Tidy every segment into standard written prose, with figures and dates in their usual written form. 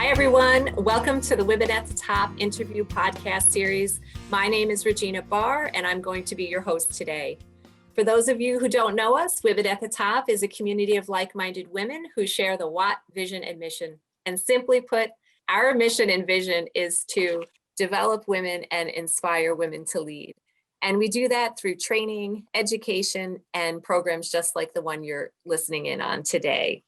Hi, everyone. Welcome to the Women at the Top interview podcast series. My name is Regina Barr, and I'm going to be your host today. For those of you who don't know us, Women at the Top is a community of like-minded women who share the what, vision, and mission. And simply put, our mission and vision is to develop women and inspire women to lead. And we do that through training, education, and programs just like the one you're listening in on today.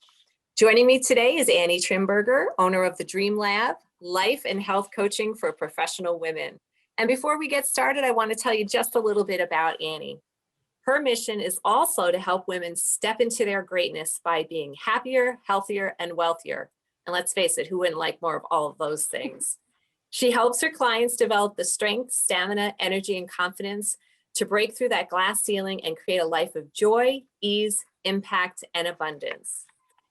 Joining me today is Annie Trimberger, owner of the Dream Lab, life and health coaching for professional women. And before we get started, I want to tell you just a little bit about Annie. Her mission is also to help women step into their greatness by being happier, healthier, and wealthier. And let's face it, who wouldn't like more of all of those things? She helps her clients develop the strength, stamina, energy, and confidence to break through that glass ceiling and create a life of joy, ease, impact, and abundance.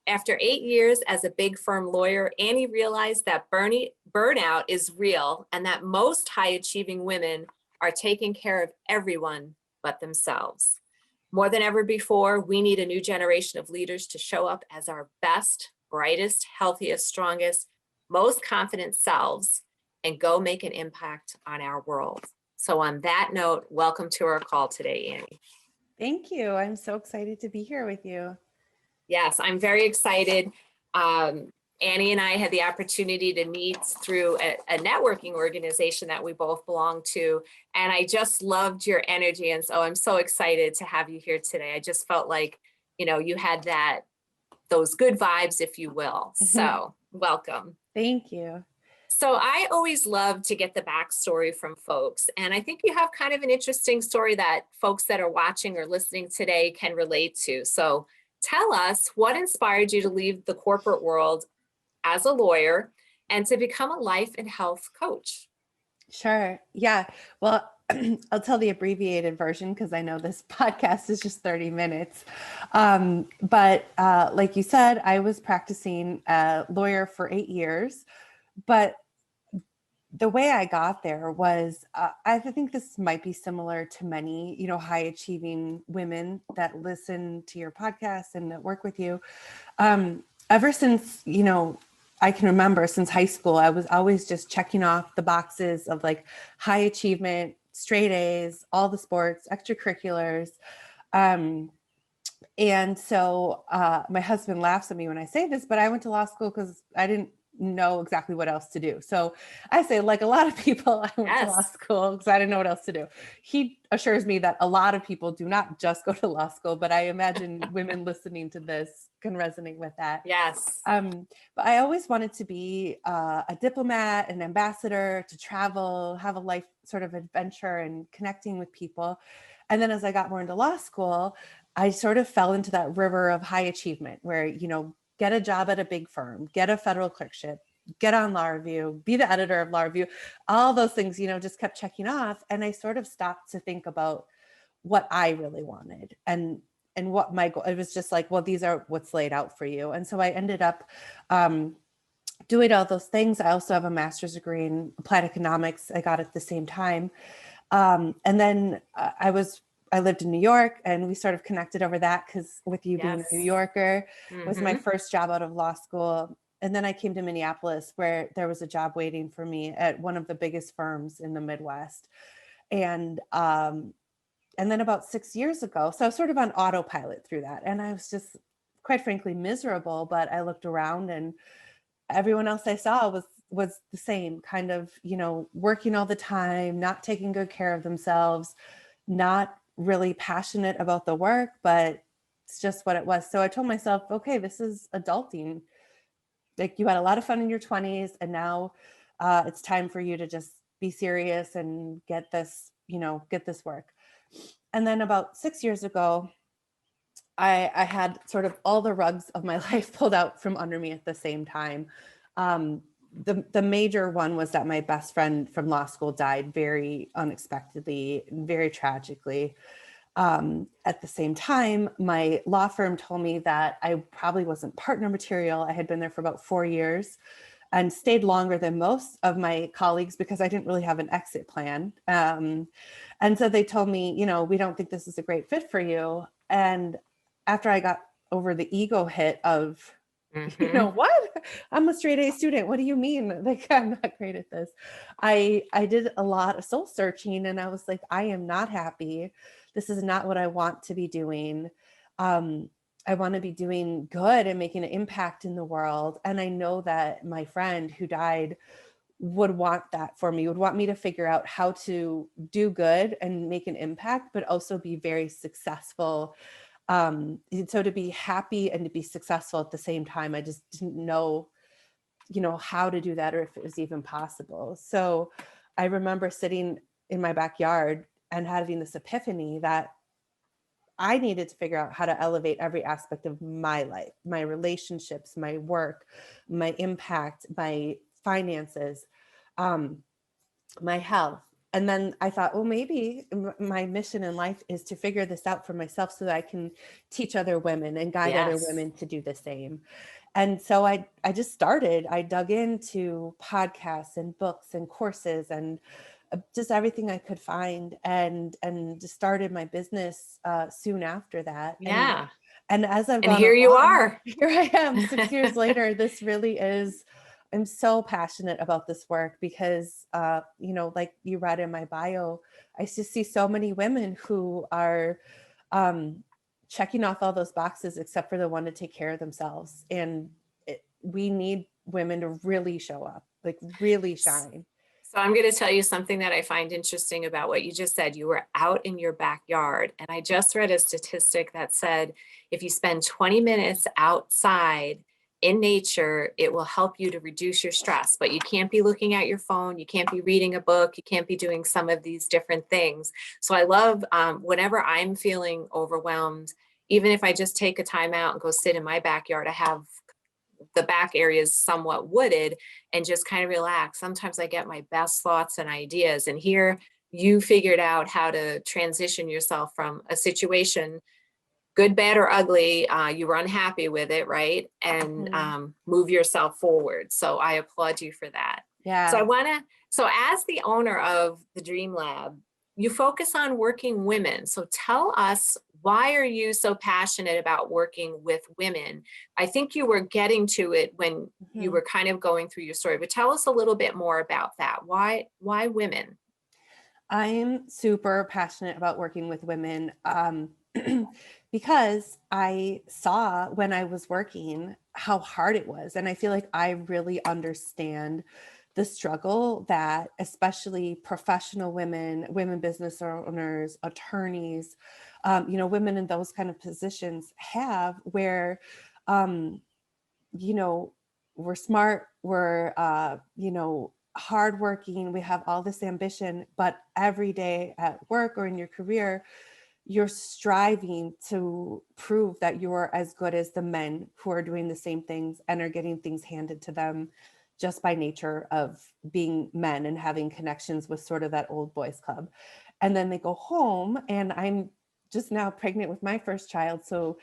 After 8 years as a big firm lawyer, Annie realized that burnout is real and that most high-achieving women are taking care of everyone but themselves. More than ever before, we need a new generation of leaders to show up as our best, brightest, healthiest, strongest, most confident selves and go make an impact on our world. So on that note, welcome to our call today, Annie. Thank you. I'm so excited to be here with you. Yes, I'm very excited. Annie and I had the opportunity to meet through a networking organization that we both belong to, and I just loved your energy, and so I'm so excited to have you here today. I just felt like, you had those good vibes, if you will. So welcome. Thank you. So I always love to get the backstory from folks, and I think you have kind of an interesting story that folks that are watching or listening today can relate to. So tell us what inspired you to leave the corporate world as a lawyer and to become a life and health coach. Sure. Yeah. Well, I'll tell the abbreviated version because I know this podcast is just 30 minutes. But like you said, I was practicing a lawyer for 8 years, but the way I got there was, I think this might be similar to many, high achieving women that listen to your podcast and that work with you. Ever since, I can remember since high school, I was always just checking off the boxes of like high achievement, straight A's, all the sports, extracurriculars. And so my husband laughs at me when I say this, but I went to law school because I didn't know exactly what else to do. So I say, like a lot of people, I went to law school because I didn't know what else to do. He assures me that a lot of people do not just go to law school, but I imagine women listening to this can resonate with that. Yes. But I always wanted to be a diplomat, an ambassador, to travel, have a life sort of adventure and connecting with people. And then as I got more into law school, I sort of fell into that river of high achievement where, get a job at a big firm, get a federal clerkship, get on Law Review, be the editor of Law Review, all those things, just kept checking off. And I sort of stopped to think about what I really wanted and what my goal, it was just like, well, these are what's laid out for you. And so I ended up doing all those things. I also have a master's degree in applied economics. I got it at the same time. And then I lived in New York and we sort of connected over that because with you being a New Yorker, was my first job out of law school. And then I came to Minneapolis where there was a job waiting for me at one of the biggest firms in the Midwest. And then about 6 years ago, so I was sort of on autopilot through that. And I was just quite frankly miserable, but I looked around and everyone else I saw was the same kind of, working all the time, not taking good care of themselves, not really passionate about the work, but it's just what it was. So I told myself, okay, this is adulting. Like you had a lot of fun in your 20s and now it's time for you to just be serious and get this work. And then about 6 years ago, I had sort of all the rugs of my life pulled out from under me at the same time. The major one was that my best friend from law school died very unexpectedly, very tragically. At the same time, my law firm told me that I probably wasn't partner material. I had been there for about 4 years and stayed longer than most of my colleagues because I didn't really have an exit plan. And so they told me, we don't think this is a great fit for you. And after I got over the ego hit of, what? I'm a straight A student. What do you mean? Like, I'm not great at this. I did a lot of soul searching, and I was like, I am not happy. This is not what I want to be doing. I want to be doing good and making an impact in the world. And I know that my friend who died would want that for me, would want me to figure out how to do good and make an impact, but also be very successful. And so to be happy and to be successful at the same time, I just didn't know, how to do that or if it was even possible. So I remember sitting in my backyard and having this epiphany that I needed to figure out how to elevate every aspect of my life, my relationships, my work, my impact, my finances, um, my health. And then I thought, well, maybe my mission in life is to figure this out for myself so that I can teach other women and guide other Yes. women to do the same. And so I just started, I dug into podcasts and books and courses and just everything I could find, and just started my business soon after that. Yeah. And as I've And gone here you along, are. here I am 6 years later. This really is, I'm so passionate about this work because, like you read in my bio, I just see so many women who are um, checking off all those boxes except for the one to take care of themselves. And we need women to really show up, like really shine. So I'm going to tell you something that I find interesting about what you just said. You were out in your backyard, and I just read a statistic that said if you spend 20 minutes outside in nature, it will help you to reduce your stress. But you can't be looking at your phone, you can't be reading a book, you can't be doing some of these different things. So I love whenever I'm feeling overwhelmed, even if I just take a time out and go sit in my backyard, I have the back area is somewhat wooded, and just kind of relax. Sometimes I get my best thoughts and ideas. And here you figured out how to transition yourself from a situation, good, bad, or ugly. You were unhappy with it, right? And move yourself forward. So I applaud you for that. Yeah. So as the owner of the Dream Lab, you focus on working women. So tell us, why are you so passionate about working with women? I think you were getting to it when you were kind of going through your story, but tell us a little bit more about that. Why women? I'm super passionate about working with women because I saw when I was working how hard it was. And I feel like I really understand the struggle that especially professional women, women business owners, attorneys, women in those kind of positions have where, um, we're smart, we're, hardworking, we have all this ambition, but every day at work or in your career, you're striving to prove that you're as good as the men who are doing the same things and are getting things handed to them just by nature of being men and having connections with sort of that old boys club. And then they go home, and I'm just now pregnant with my first child. So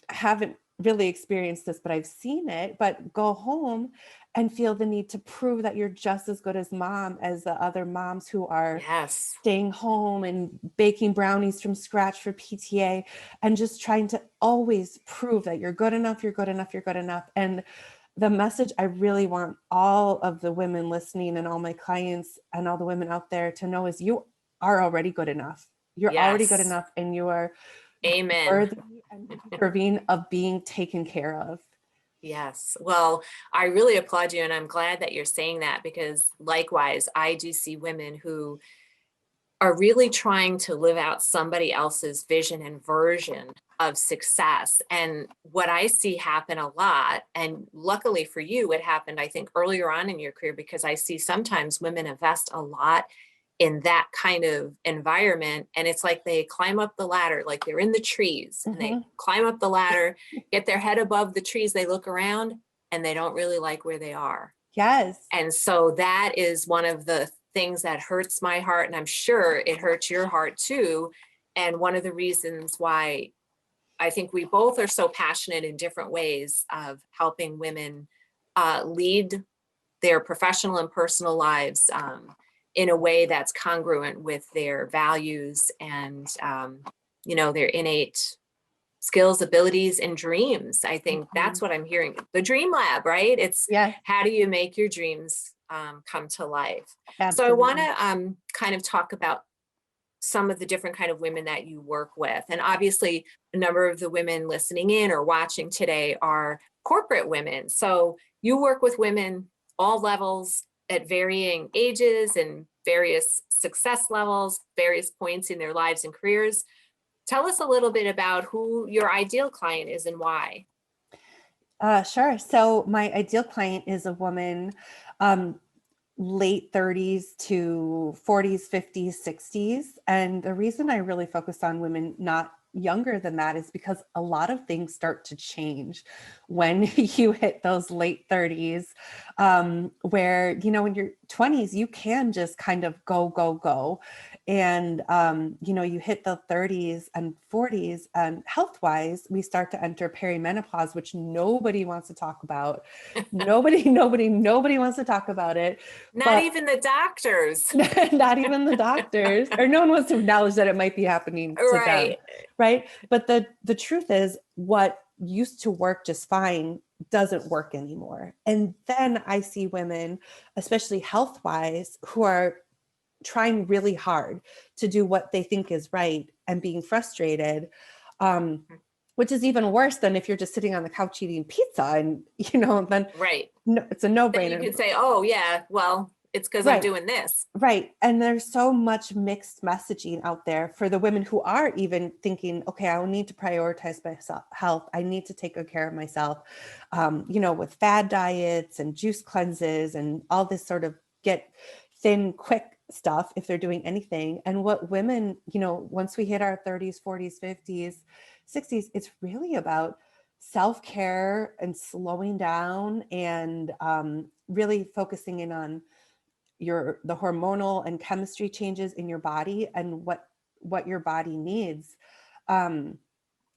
haven't really experienced this, but I've seen it, but go home and feel the need to prove that you're just as good as mom as the other moms who are staying home and baking brownies from scratch for PTA and just trying to always prove that you're good enough, you're good enough, you're good enough. And the message I really want all of the women listening and all my clients and all the women out there to know is you are already good enough. You're already good enough, and you are worthy and deserving of being taken care of. Yes. Well, I really applaud you, and I'm glad that you're saying that, because likewise, I do see women who are really trying to live out somebody else's vision and version of success. And what I see happen a lot, and luckily for you, it happened, I think, earlier on in your career, because I see sometimes women invest a lot in that kind of environment, and it's like they climb up the ladder, like they're in the trees, and they climb up the ladder, get their head above the trees, they look around, and they don't really like where they are. Yes. And so that is one of the things that hurts my heart, and I'm sure it hurts your heart too. And one of the reasons why I think we both are so passionate in different ways of helping women lead their professional and personal lives in a way that's congruent with their values and, their innate skills, abilities, and dreams. I think that's what I'm hearing. The dream lab, right? It's Yeah, how do you make your dreams come to life? So I want absolutely. to kind of talk about some of the different kind of women that you work with. And obviously, a number of the women listening in or watching today are corporate women. So you work with women all levels at varying ages and various success levels, various points in their lives and careers. Tell us a little bit about who your ideal client is and why. Sure. So my ideal client is a woman, um, late 30s to 40s, 50s, 60s. And the reason I really focus on women not younger than that is because a lot of things start to change when you hit those late 30s, where, in your 20s, you can just kind of go, go, go. And, you hit the 30s and 40s, and health wise, we start to enter perimenopause, which nobody wants to talk about. Nobody wants to talk about it. Not But even the doctors. not even the doctors, or no one wants to acknowledge that it might be happening to them, Right. right? But the truth is, what used to work just fine doesn't work anymore. And then I see women, especially health wise, who are trying really hard to do what they think is right and being frustrated, um, which is even worse than if you're just sitting on the couch eating pizza, and then Right. no, it's a Then you no-brainer. can say, oh, yeah, well, it's because I'm Right. doing this. Right. And there's so much mixed messaging out there for the women who are even thinking, okay, I need to prioritize my health. I need to take good care of myself, with fad diets and juice cleanses and all this sort of get thin, quick stuff if they're doing anything. And what women, once we hit our 30s, 40s, 50s, 60s, it's really about self-care and slowing down and really focusing in on the hormonal and chemistry changes in your body and what your body needs. Um,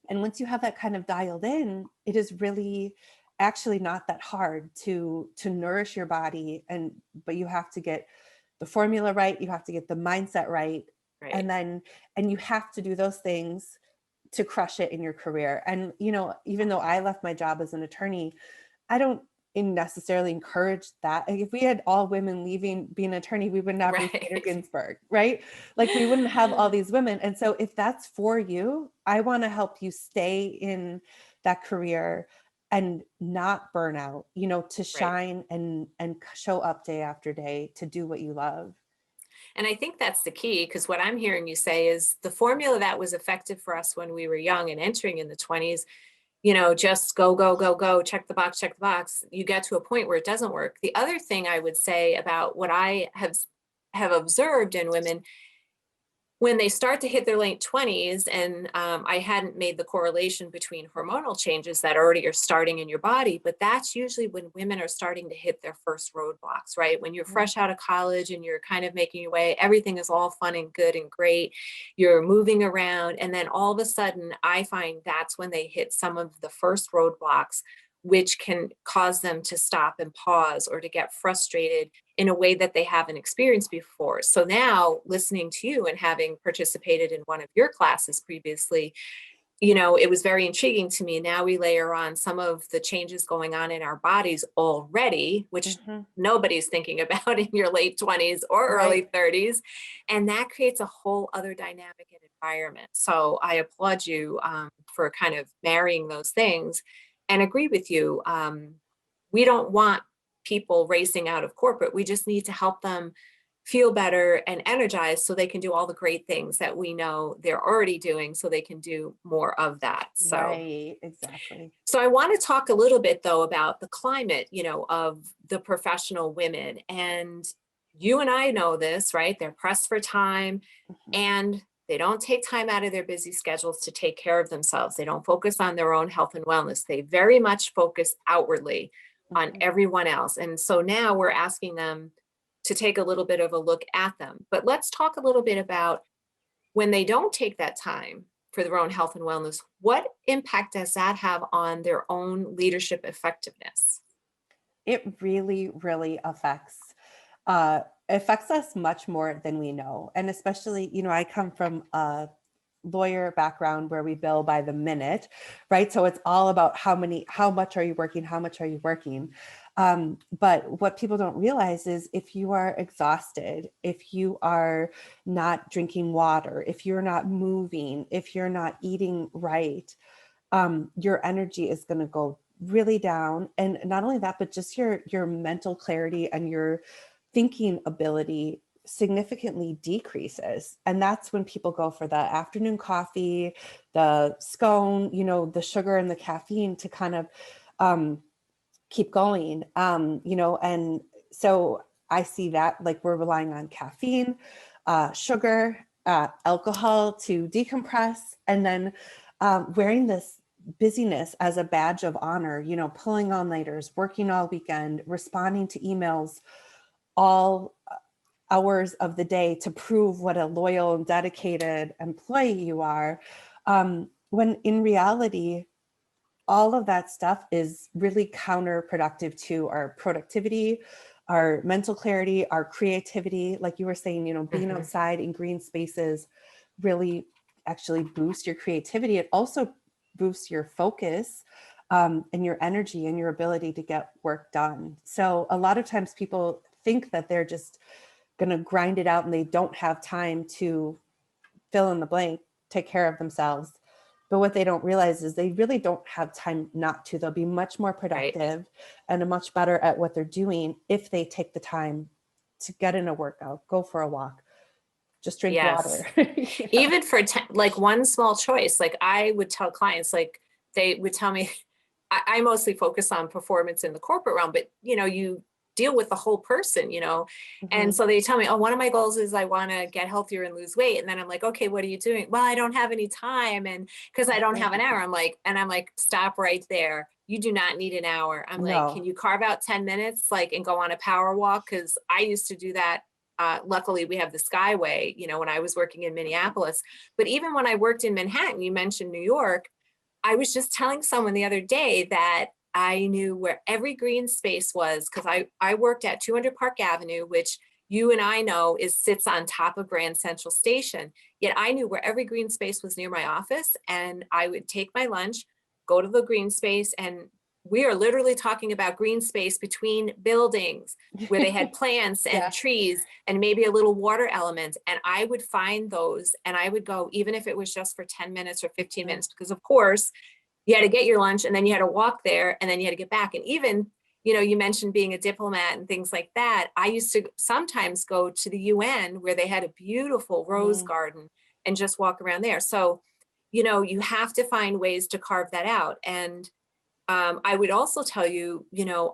and once you have that kind of dialed in, it is really actually not that hard to nourish your body. But you have to get the formula right, you have to get the mindset right, Right. and you have to do those things to crush it in your career. And even though I left my job as an attorney, I don't necessarily encourage that. Like, if we had all women leaving being an attorney, we wouldn't have Ruth Bader Right. Ginsburg, right? Like, we wouldn't have all these women. And so if that's for you, I want to help you stay in that career and not burn out, to Right. shine and show up day after day to do what you love. And I think that's the key, because what I'm hearing you say is the formula that was effective for us when we were young and entering in the 20s, just go, go, go, go, check the box, check the box. You get to a point where it doesn't work. The other thing I would say about what I have observed in women when they start to hit their late 20s, and I hadn't made the correlation between hormonal changes that already are starting in your body, but that's usually when women are starting to hit their first roadblocks, right? When you're Mhm. fresh out of college and you're kind of making your way, everything is all fun and good and great. You're moving around. And then all of a sudden, I find that's when they hit some of the first roadblocks, which can cause them to stop and pause or to get frustrated in a way that they haven't experienced before. So now, listening to you and having participated in one of your classes previously, it was very intriguing to me. Now we layer on some of the changes going on in our bodies already, which Mhm. nobody's thinking about in your late 20s or Right. early 30s. And that creates a whole other dynamic and environment. So I applaud you for kind of marrying those things and agree with you. We don't want people racing out of corporate. We just need to help them feel better and energized so they can do all the great things that we know they're already doing, so they can do more of that. Right. Exactly. So I want to talk a little bit though about the climate, of the professional women. And you and I know this, right? They're pressed for time, Mhm. and they don't take time out of their busy schedules to take care of themselves. They don't focus on their own health and wellness. They very much focus outwardly on Mhm. everyone else. And so now we're asking them to take a little bit of a look at them. But let's talk a little bit about when they don't take that time for their own health and wellness, what impact does that have on their own leadership effectiveness? It really, really affects us much more than we know. And especially, I come from lawyer background where we bill by the minute, right? So it's all about how much are you working? How much are you working? But what people don't realize is if you are exhausted, if you are not drinking water, if you're not moving, if you're not eating right, your energy is going to go really down. And not only that, but just your mental clarity and your thinking ability significantly decreases. And that's when people go for the afternoon coffee, the scone, the sugar and the caffeine to kind of keep going. And so I see that like we're relying on caffeine, sugar, alcohol to decompress, and then wearing this busyness as a badge of honor, pulling all-nighters, working all weekend, responding to emails all hours of the day to prove what a loyal and dedicated employee you are. When in reality, all of that stuff is really counterproductive to our productivity, our mental clarity, our creativity. Like you were saying, being outside in green spaces really actually boosts your creativity. It also boosts your focus and your energy and your ability to get work done. So a lot of times people think that they're just going to grind it out and they don't have time to fill in the blank, take care of themselves. But what they don't realize is they really don't have time not to. They'll be much more productive and much better at what they're doing if they take the time to get in a workout, go for a walk, just drink water. Even for like one small choice, like I would tell clients, like they would tell me, I mostly focus on performance in the corporate realm, but you deal with the whole person, and so they tell me, oh, one of my goals is I want to get healthier and lose weight. And then I'm like, okay, what are you doing? Well, I don't have any time. And because I don't have an hour, I'm like, stop right there. You do not need an hour. I'm like, can you carve out 10 minutes, like, and go on a power walk? Cause I used to do that. Luckily we have the Skyway, when I was working in Minneapolis, but even when I worked in Manhattan, you mentioned New York, I was just telling someone the other day that I knew where every green space was because I worked at 200 Park Avenue, which you and I know sits on top of Grand Central Station. Yet I knew where every green space was near my office, and I would take my lunch, go to the green space, and we are literally talking about green space between buildings where they had plants and trees and maybe a little water element. And I would find those and I would go, even if it was just for 10 minutes or 15 minutes, because of course you had to get your lunch and then you had to walk there and then you had to get back. And even, you mentioned being a diplomat and things like that. I used to sometimes go to the UN where they had a beautiful rose garden and just walk around there. So, you have to find ways to carve that out. And I would also tell you,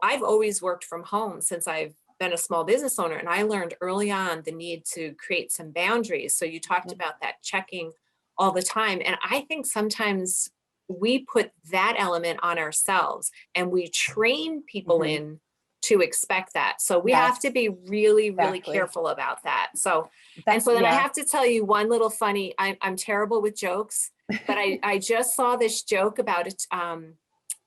I've always worked from home since I've been a small business owner, and I learned early on the need to create some boundaries. So you talked about that checking all the time. And I think sometimes we put that element on ourselves and we train people in to expect that. So we have to be really, really careful about that. So, and so then I have to tell you one little funny, I'm terrible with jokes, but I just saw this joke about it.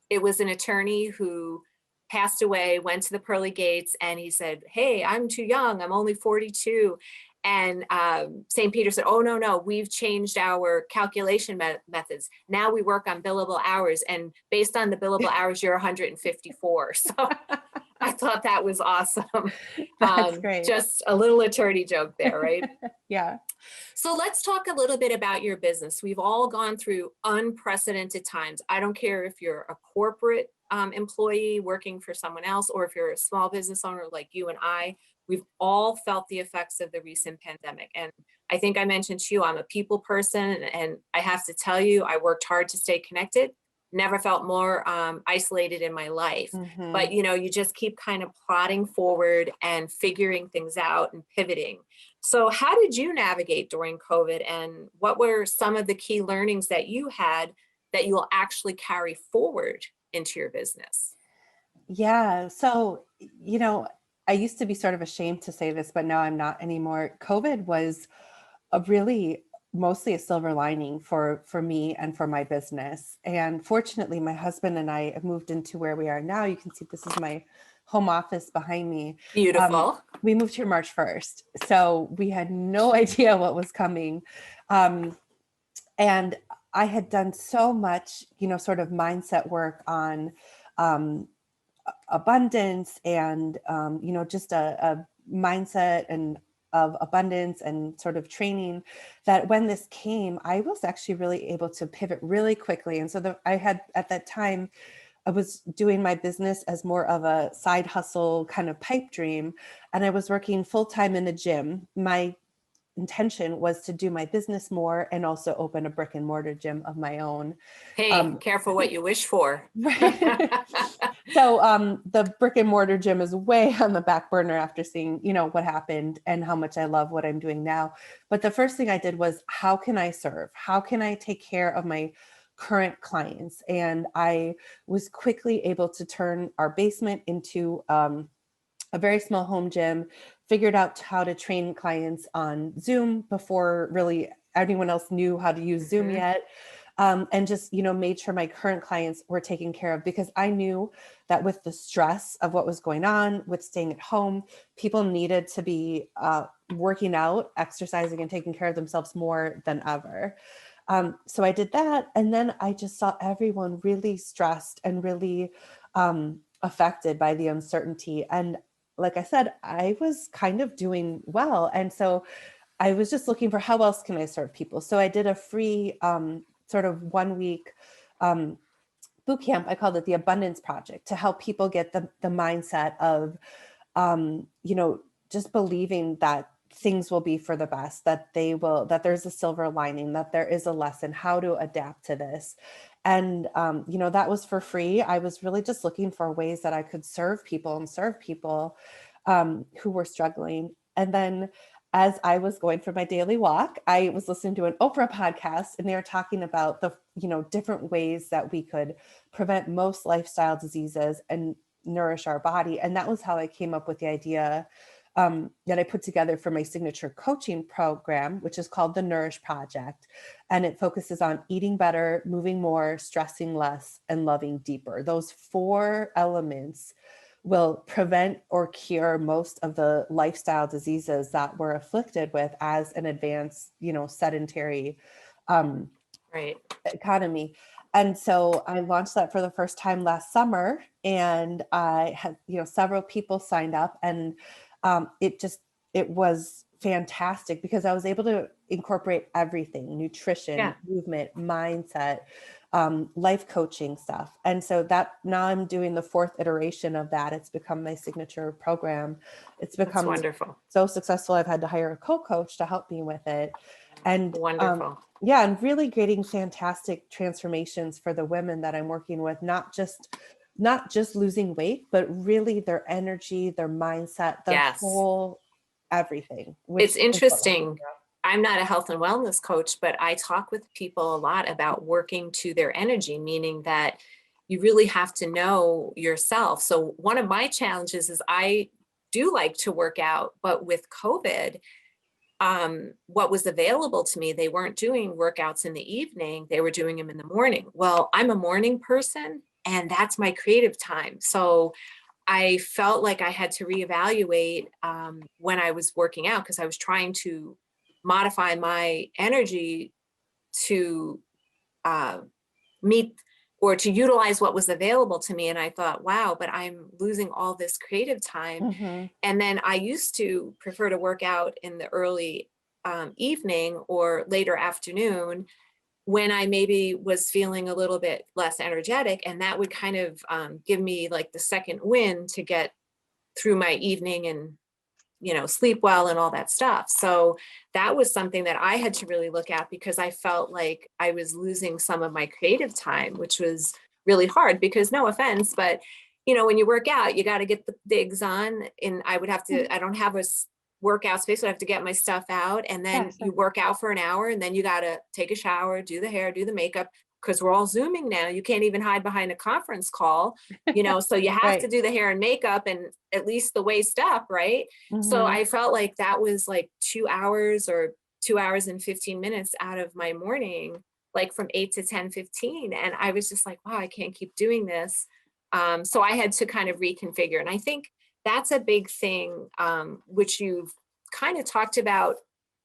It was an attorney who passed away, went to the pearly gates, and he said, hey, I'm too young. I'm only 42. And St. Peter said, oh, no, we've changed our calculation methods. Now we work on billable hours. And based on the billable hours, you're 154. So I thought that was awesome. That's great. Just a little attorney joke there, right? Yeah. So let's talk a little bit about your business. We've all gone through unprecedented times. I don't care if you're a corporate employee working for someone else, or if you're a small business owner like you and I, we've all felt the effects of the recent pandemic. And I think I mentioned to you, I'm a people person, and I have to tell you, I worked hard to stay connected. Never felt more isolated in my life. But, you just keep kind of plodding forward and figuring things out and pivoting. So how did you navigate during COVID, and what were some of the key learnings that you had that you'll actually carry forward into your business? Yeah. So, I used to be sort of ashamed to say this, but now I'm not anymore. COVID was mostly a silver lining for me and for my business. And fortunately, my husband and I have moved into where we are now. You can see this is my home office behind me. Beautiful. We moved here March 1st. So we had no idea what was coming. And I had done so much, sort of mindset work on um, abundance and, just a mindset and of abundance and sort of training, that when this came, I was actually really able to pivot really quickly. And so I had, at that time, I was doing my business as more of a side hustle kind of pipe dream. And I was working full time in a gym. My intention was to do my business more and also open a brick and mortar gym of my own. Hey, careful what you wish for. Right. So the brick and mortar gym is way on the back burner after seeing, what happened and how much I love what I'm doing now. But the first thing I did was, how can I serve? How can I take care of my current clients? And I was quickly able to turn our basement into a very small home gym, figured out how to train clients on Zoom before really anyone else knew how to use Zoom yet. And just, made sure my current clients were taken care of, because I knew that with the stress of what was going on with staying at home, people needed to be working out, exercising, and taking care of themselves more than ever. So I did that. And then I just saw everyone really stressed and really affected by the uncertainty. And like I said, I was kind of doing well. And so I was just looking for, how else can I serve people? So I did a free sort of 1 week boot camp. I called it the Abundance Project, to help people get the mindset of, just believing that things will be for the best, that that there's a silver lining, that there is a lesson, how to adapt to this. And, that was for free. I was really just looking for ways that I could serve people who were struggling. And then as I was going for my daily walk, I was listening to an Oprah podcast, and they were talking about the, different ways that we could prevent most lifestyle diseases and nourish our body. And that was how I came up with the idea that I put together for my signature coaching program, which is called the Nourish Project. And it focuses on eating better, moving more, stressing less, and loving deeper. Those 4 elements will prevent or cure most of the lifestyle diseases that we're afflicted with as an advanced, sedentary Right. economy. And so I launched that for the first time last summer, and I had, several people signed up, and it was fantastic, because I was able to incorporate everything: nutrition, movement, mindset, life coaching stuff. And so that now I'm doing the 4th iteration of that. It's become my signature program. It's become wonderful. So successful. I've had to hire a co-coach to help me with it. And wonderful. And really creating fantastic transformations for the women that I'm working with, not just losing weight, but really their energy, their mindset, their whole everything. It's interesting. I'm not a health and wellness coach, but I talk with people a lot about working to their energy, meaning that you really have to know yourself. So one of my challenges is I do like to work out, but with COVID, what was available to me, they weren't doing workouts in the evening, they were doing them in the morning. Well, I'm a morning person, and that's my creative time. So I felt like I had to reevaluate when I was working out, because I was trying to modify my energy to meet or to utilize what was available to me. And I thought, wow, but I'm losing all this creative time. And then I used to prefer to work out in the early evening or later afternoon, when I maybe was feeling a little bit less energetic, and that would kind of give me like the second wind to get through my evening and, sleep well and all that stuff. So that was something that I had to really look at, because I felt like I was losing some of my creative time, which was really hard, because no offense, but when you work out, you got to get the digs on, and I would have to, I don't have a workout space, so I have to get my stuff out, and then you work out for an hour, and then you got to take a shower, do the hair, do the makeup, because we're all Zooming now. You can't even hide behind a conference call, so you have to do the hair and makeup and at least the waist up, right? So I felt like that was like 2 hours or 2 hours and 15 minutes out of my morning, like from 8 to 10:15. And I was just like, wow, I can't keep doing this. So I had to kind of reconfigure. And I think that's a big thing, which you've kind of talked about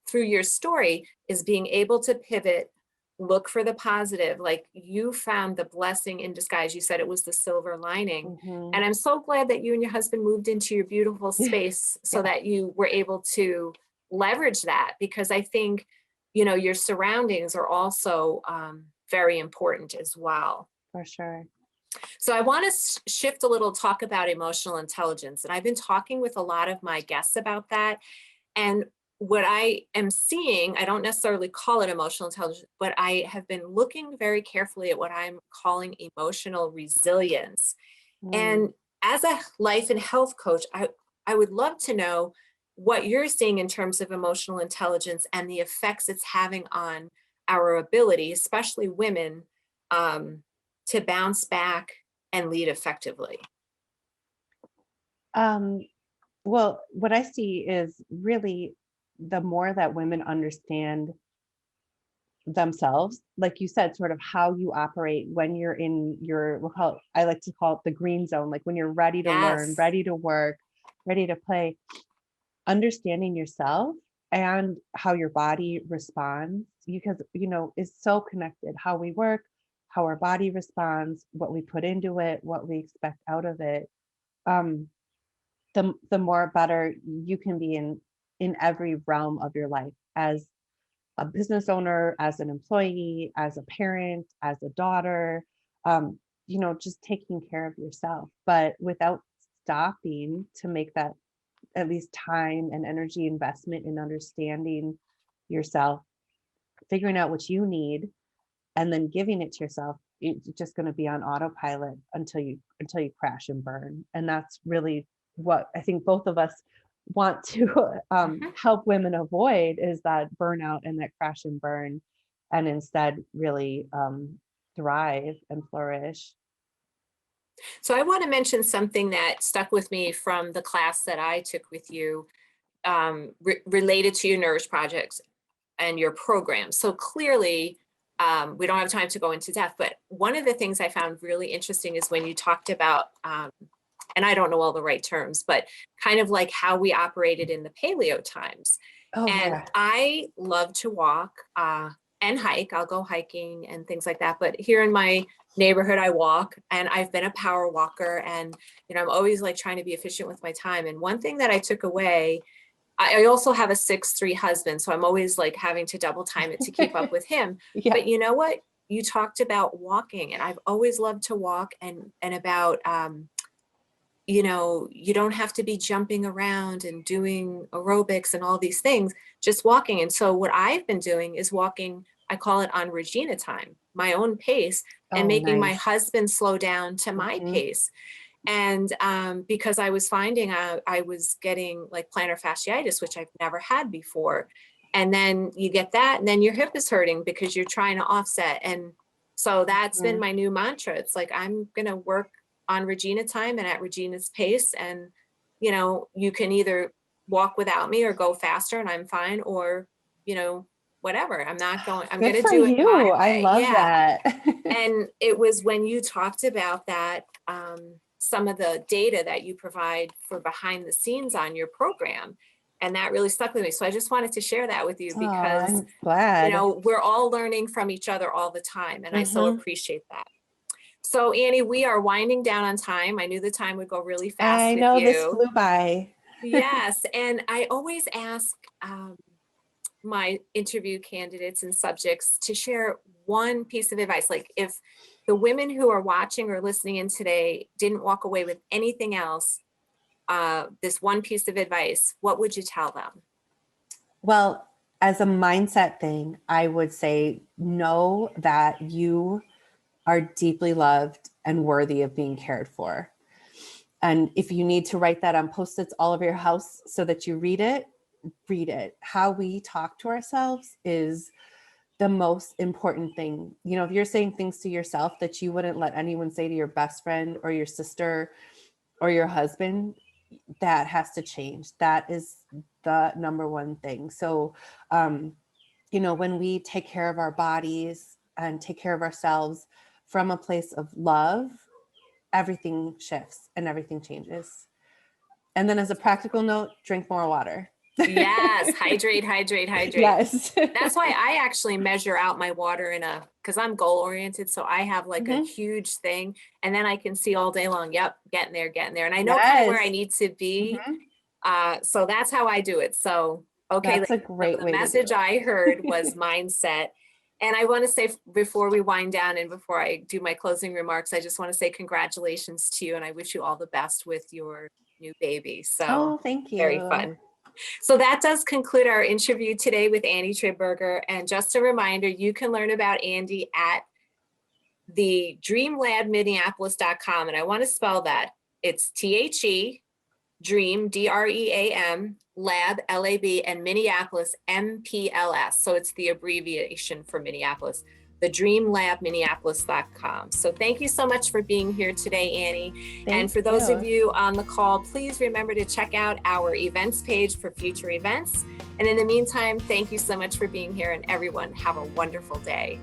through your story, is being able to pivot look for the positive. Like you found the blessing in disguise. You said it was the silver lining. Mhm. And I'm so glad that you and your husband moved into your beautiful space so Yeah, that you were able to leverage that, because I think, your surroundings are also very important as well. for sure. So I want to shift a little, talk about emotional intelligence. And I've been talking with a lot of my guests about that. And what I am seeing, I don't necessarily call it emotional intelligence, but I have been looking very carefully at what I'm calling emotional resilience. Mm. And as a life and health coach, I would love to know what you're seeing in terms of emotional intelligence and the effects it's having on our ability, especially women, um, to bounce back and lead effectively. Um, well, what I see is really the more that women understand themselves, like you said, sort of how you operate when you're in your, I like to call it the green zone, like when you're ready to learn, Yes. ready to work, ready to play, understanding yourself and how your body responds, because, is so connected. How we work, how our body responds, what we put into it, what we expect out of it. Um, the more better you can be in every realm of your life, as a business owner, as an employee, as a parent, as a daughter, um, just taking care of yourself, but without stopping to make that at least time and energy investment in understanding yourself, figuring out what you need, and then giving it to yourself. It's just going to be on autopilot until you crash and burn. And that's really what I think both of us want to Mhm. help women avoid, is that burnout and that crash and burn, and instead really thrive and flourish. So I want to mention something that stuck with me from the class that I took with you, related to your Nourish projects and your program. So clearly, we don't have time to go into depth, but one of the things I found really interesting is when you talked about, and I don't know all the right terms, but kind of like how we operated in the paleo times. Oh And yeah. I love to walk and hike. I'll go hiking and things like that. But here in my neighborhood, I walk, and I've been a power walker, and I'm always like trying to be efficient with my time. And one thing that I took away, I also have a 6'3" husband, so I'm always like having to double time it to keep up with him. Yeah. But you know what? You talked about walking, and I've always loved to walk, and about you don't have to be jumping around and doing aerobics and all these things, just walking. And so what I've been doing is walking, I call it on Regina time, my own pace, and Oh, making my nice. husband slow down to my Mhm. pace. And because I was finding I was getting like plantar fasciitis, which I've never had before. And then you get that, and then your hip is hurting because you're trying to offset. And so that's been Mhm. my new mantra. It's like, I'm going to work on Regina time and at Regina's pace. And, you can either walk without me or go faster and I'm fine, or, you know, whatever. I'm Good going to for do it you. my I way. love Yeah. that. And it was when you talked about that, some of the data that you provide for behind the scenes on your program, and that really stuck with me. So I just wanted to share that with you Oh, because, I'm glad. we're all learning from each other all the time, and I so Mhm. appreciate that. So Annie, we are winding down on time. I knew the time would go really fast I with know this you. flew by. Yes, and I always ask my interview candidates and subjects to share one piece of advice. Like if the women who are watching or listening in today didn't walk away with anything else, this one piece of advice, what would you tell them? Well, as a mindset thing, I would say know that you are deeply loved and worthy of being cared for. And if you need to write that on post-its all over your house so that you read it, read it. How we talk to ourselves is the most important thing. If you're saying things to yourself that you wouldn't let anyone say to your best friend or your sister or your husband, that has to change. That is the number one thing. So, when we take care of our bodies and take care of ourselves from a place of love, everything shifts and everything changes. And then as a practical note, drink more water. Yes, hydrate, hydrate, hydrate. Yes. That's why I actually measure out my water because I'm goal oriented. So I have like a Mhm. huge thing, and then I can see all day long, yep, getting there, getting there. And I know kind of where I Yes. need to be. Mhm. So that's how I do it. So, okay, That's a ladies, so great the way to do message I heard it. was mindset. And I want to say before we wind down and before I do my closing remarks, I just want to say congratulations to you. And I wish you all the best with your new baby. So Oh, thank very you. fun. So that does conclude our interview today with Andy Trimberger. And just a reminder, you can learn about Andy at the dreamlabminneapolis.com. And I want to spell that. It's THE Dream, DREAM, Lab, LAB, and Minneapolis, MPLS. So it's the abbreviation for Minneapolis, the dreamlabminneapolis.com. So thank you so much for being here today, Annie. And for those of you on the call, please remember to check out our events page for future events. And in the meantime, thank you so much for being here, and everyone have a wonderful day.